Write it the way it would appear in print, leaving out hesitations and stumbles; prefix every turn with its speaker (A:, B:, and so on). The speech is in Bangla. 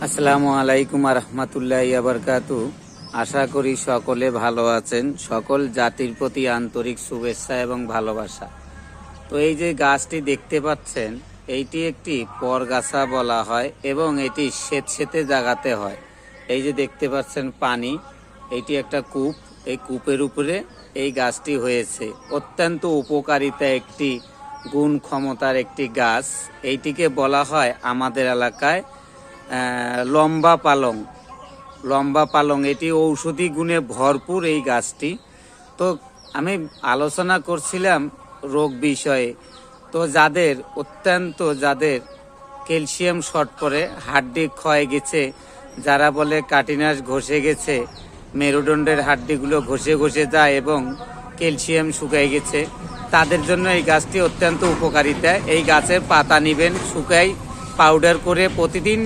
A: আসসালামু আলাইকুম রহমতুল্লাহি বারাকাতু। আশা করি সকলে ভালো আছেন। সকল জাতির প্রতি আন্তরিক শুভেচ্ছা এবং ভালোবাসা। তো এই যে গাছটি দেখতে পাচ্ছেন, এইটি একটি পরগাছা বলা হয় এবং এটি স্যাঁতসেঁতে জায়গাতে হয়। এই যে দেখতে পাচ্ছেন পানি, এইটি একটা কূপ। এই কূপের উপরে এই গাছটি হয়েছে। অত্যন্ত উপকারিতা একটি গুণ ক্ষমতার একটি গাছ। এইটিকে বলা হয় আমাদের এলাকায় লম্বা পালং। এটি ঔষধি গুণে ভরপুর এই গাছটি। তো আমি আলোচনা করছিলাম রোগ বিষয়ে। তো যাদের ক্যালসিয়াম শর্ট পড়ে, হাড্ডি ক্ষয় গেছে, যারা বলে কাটিনাস ঘষে গেছে, মেরুদণ্ডের হাড্ডিগুলো ঘষে ঘষে যায় এবং ক্যালসিয়াম শুকাই গেছে, তাদের জন্য এই গাছটি অত্যন্ত উপকারিতা। এই গাছের পাতা নিবেন, শুকাই পাউডার করে প্রতিদিন